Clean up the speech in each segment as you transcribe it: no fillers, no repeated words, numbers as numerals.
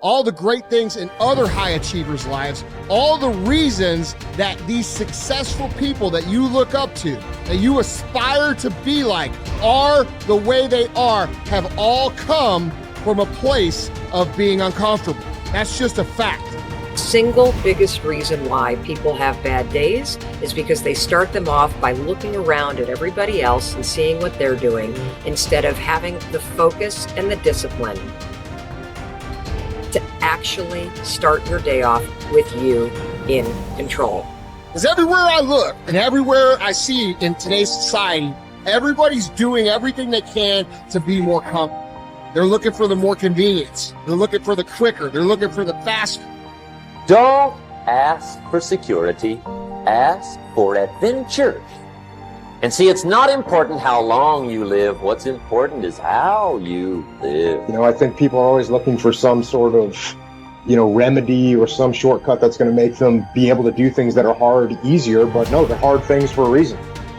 all the great things in other high achievers' lives, all the reasons that these successful people that you look up to, that you aspire to be like, are the way they are, have all come from a place of being uncomfortable. That's just a fact. Single biggest reason why people have bad days is because they start them off by looking around at everybody else and seeing what they're doing instead of having the focus and the discipline to actually start your day off with you in control. Because everywhere I look and everywhere I see in today's society, everybody's doing everything they can to be more comfortable. They're looking for the more convenience. They're looking for the quicker. They're looking for the faster. Don't ask for security, ask for adventure. And see, it's not important how long you live. What's important is how you live. You know, I think people are always looking for some sort of, remedy or some shortcut that's going to make them be able to do things that are hard easier. But no, they're hard things for a reason.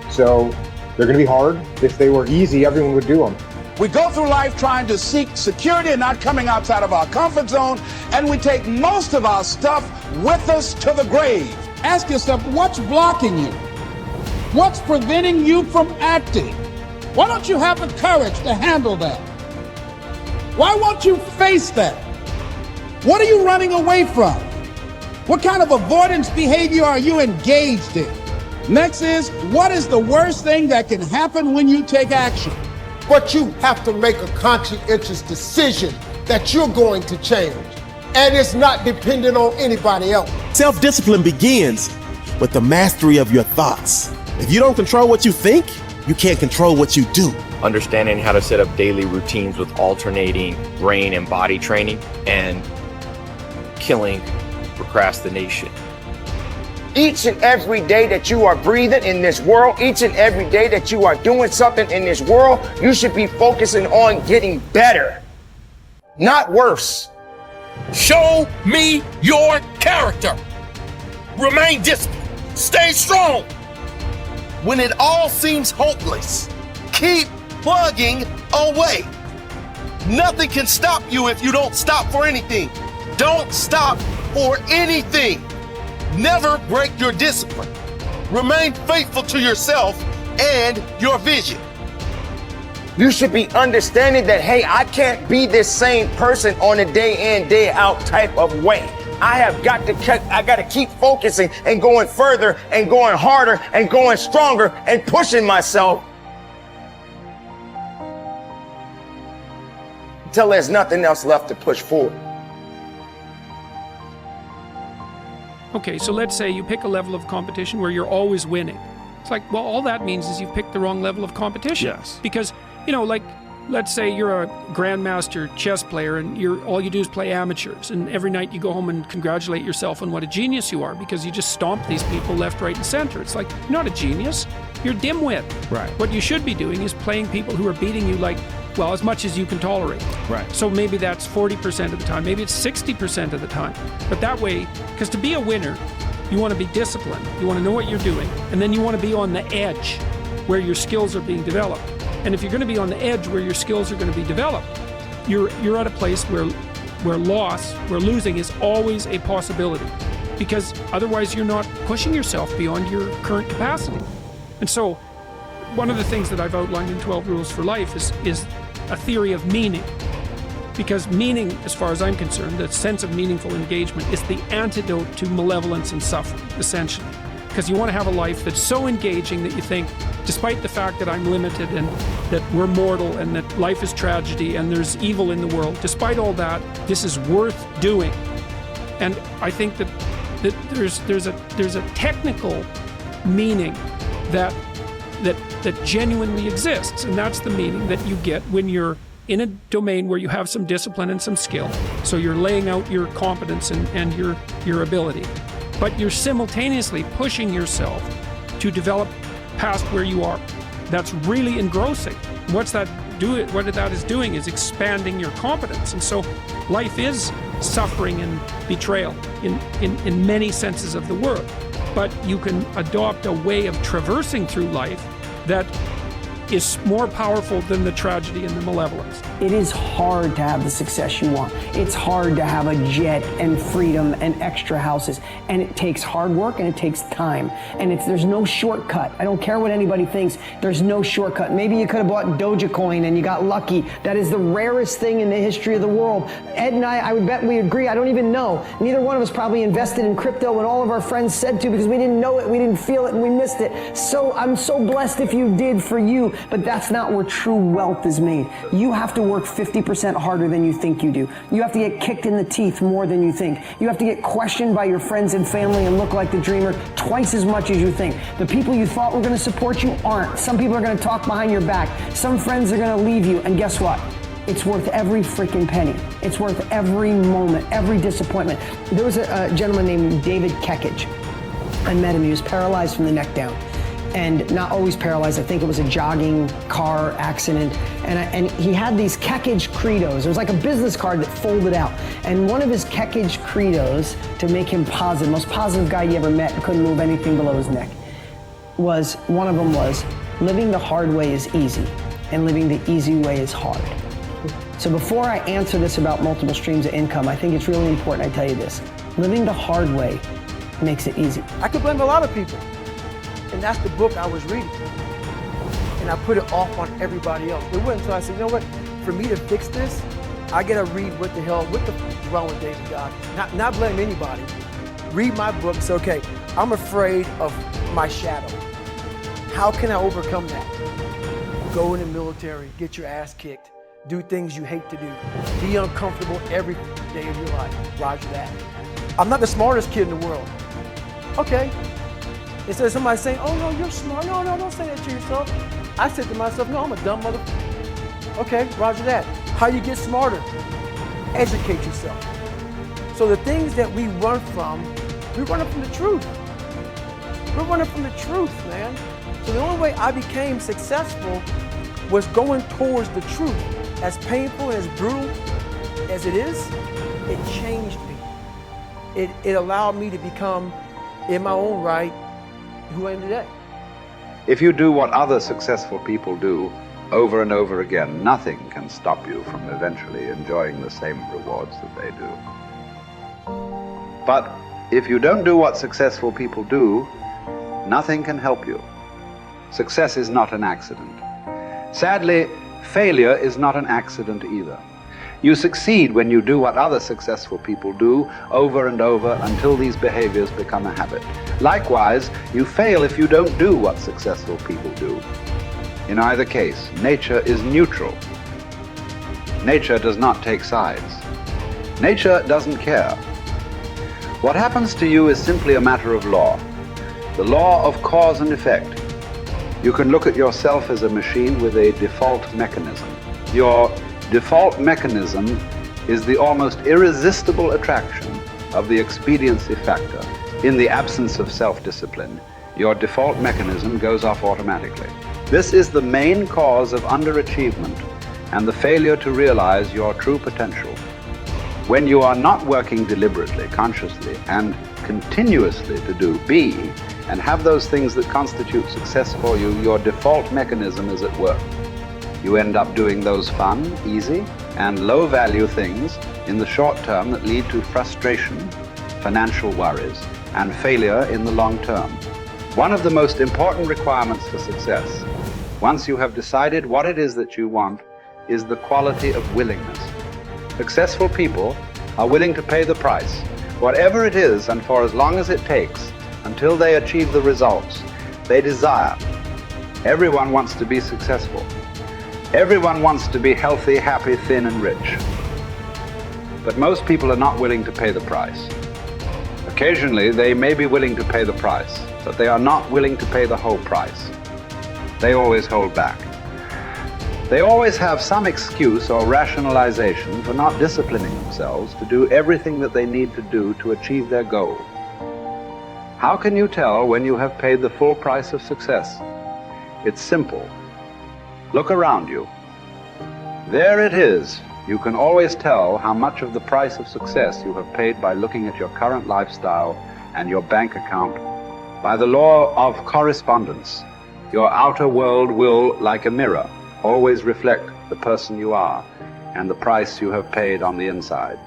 So they're going to be hard. If they were easy, everyone would do them. We go through life trying to seek security and not coming outside of our comfort zone, and we take most of our stuff with us to the grave. Ask yourself, what's blocking you? What's preventing you from acting? Why don't you have the courage to handle that? Why won't you face that? What are you running away from? What kind of avoidance behavior are you engaged in? Next is, what is the worst thing that can happen when you take action? But you have to make a conscientious decision that you're going to change. And it's not dependent on anybody else. Self-discipline begins with the mastery of your thoughts. If you don't control what you think, you can't control what you do. Understanding how to set up daily routines with alternating brain and body training and killing procrastination. Each and every day that you are breathing in this world, each and every day that you are doing something in this world, you should be focusing on getting better, not worse. Show me your character. Remain disciplined. Stay strong. When it all seems hopeless, keep plugging away. Nothing can stop you if you don't stop for anything. Don't stop for anything. Never break your discipline. Remain faithful to yourself and your vision. You should be understanding that, hey, I can't be this same person on a day in, day out type of way. I got to keep focusing and going further and going harder and going stronger and pushing myself until there's nothing else left to push forward. Okay, so let's say you pick a level of competition where you're always winning. It's like, well, all that means is you've picked the wrong level of competition. Yes. Because, let's say you're a grandmaster chess player and all you do is play amateurs, and every night you go home and congratulate yourself on what a genius you are because you just stomp these people left, right, and center. It's like, you're not a genius, you're a dimwit. Right. What you should be doing is playing people who are beating you as much as you can tolerate. Right. So maybe that's 40% of the time, maybe it's 60% of the time. But that way, because to be a winner, you want to be disciplined, you want to know what you're doing, and then you want to be on the edge where your skills are being developed. And if you're going to be on the edge where your skills are going to be developed, you're at a place where losing is always a possibility, because otherwise you're not pushing yourself beyond your current capacity. And so one of the things that I've outlined in 12 Rules for Life is a theory of meaning. Because meaning, as far as I'm concerned, the sense of meaningful engagement is the antidote to malevolence and suffering, essentially. Because you want to have a life that's so engaging that you think, despite the fact that I'm limited and that we're mortal and that life is tragedy and there's evil in the world, despite all that, this is worth doing. And I think that there's a technical meaning that genuinely exists, and that's the meaning that you get when you're in a domain where you have some discipline and some skill. So you're laying out your competence and your ability, but you're simultaneously pushing yourself to develop past where you are. That's really engrossing. What that is doing is expanding your competence. And so life is suffering and betrayal in many senses of the word. But you can adopt a way of traversing through life that is more powerful than the tragedy and the malevolence. It is hard to have the success you want. It's hard to have a jet and freedom and extra houses. And it takes hard work and it takes time. And there's no shortcut. I don't care what anybody thinks. There's no shortcut. Maybe you could have bought Dogecoin and you got lucky. That is the rarest thing in the history of the world. Ed and I would bet we agree. I don't even know. Neither one of us probably invested in crypto when all of our friends said to, because we didn't know it, we didn't feel it, and we missed it. So I'm so blessed if you did for you. But that's not where true wealth is made. You have to work 50% harder than you think you do. You have to get kicked in the teeth more than you think. You have to get questioned by your friends and family and look like the dreamer twice as much as you think. The people you thought were going to support you aren't. Some people are going to talk behind your back. Some friends are going to leave you. And guess what? It's worth every freaking penny. It's worth every moment, every disappointment. There was a gentleman named David Kekich. I met him. He was paralyzed from the neck down. And not always paralyzed. I think it was a jogging car accident. And he had these Kekich credos. It was like a business card that folded out. And one of his Kekich credos, to make him positive, most positive guy you ever met, couldn't move anything below his neck, one of them was, living the hard way is easy, and living the easy way is hard. So before I answer this about multiple streams of income, I think it's really important I tell you this. Living the hard way makes it easy. I could blame a lot of people. And that's the book I was reading. And I put it off on everybody else. It wasn't until I said, you know what, for me to fix this, I gotta read what the f is wrong with David God. Not blame anybody. Read my book and say, okay, I'm afraid of my shadow. How can I overcome that? Go in the military, get your ass kicked, do things you hate to do, be uncomfortable every day of your life. Roger that. I'm not the smartest kid in the world. Okay. Instead of somebody saying, oh no, you're smart. No, don't say that to yourself. I said to myself, no, I'm a dumb motherfucker. Okay, roger that. How do you get smarter? Educate yourself. So the things that we run from the truth. We're running from the truth, man. So the only way I became successful was going towards the truth. As painful and as brutal as it is, it changed me. It allowed me to become, in my own right, who I am today. If you do what other successful people do over and over again, nothing can stop you from eventually enjoying the same rewards that they do. But if you don't do what successful people do, nothing can help you. Success is not an accident. Sadly, failure is not an accident either. You succeed when you do what other successful people do over and over until these behaviors become a habit. Likewise, you fail if you don't do what successful people do. In either case, nature is neutral. Nature does not take sides. Nature doesn't care. What happens to you is simply a matter of law. The law of cause and effect. You can look at yourself as a machine with a default mechanism. Your default mechanism is the almost irresistible attraction of the expediency factor. In the absence of self-discipline, your default mechanism goes off automatically. This is the main cause of underachievement and the failure to realize your true potential. When you are not working deliberately, consciously, and continuously to be and have those things that constitute success for you, your default mechanism is at work. You end up doing those fun, easy, and low-value things in the short term that lead to frustration, financial worries, and failure in the long term. One of the most important requirements for success, once you have decided what it is that you want, is the quality of willingness. Successful people are willing to pay the price, whatever it is and for as long as it takes, until they achieve the results they desire. Everyone wants to be successful. Everyone wants to be healthy, happy, thin, and rich. But most people are not willing to pay the price. Occasionally, they may be willing to pay the price, but they are not willing to pay the whole price. They always hold back. They always have some excuse or rationalization for not disciplining themselves to do everything that they need to do to achieve their goal. How can you tell when you have paid the full price of success? It's simple. Look around you. There it is. You can always tell how much of the price of success you have paid by looking at your current lifestyle and your bank account. By the law of correspondence, Your outer world will, like a mirror, always reflect the person you are and the price you have paid on the inside.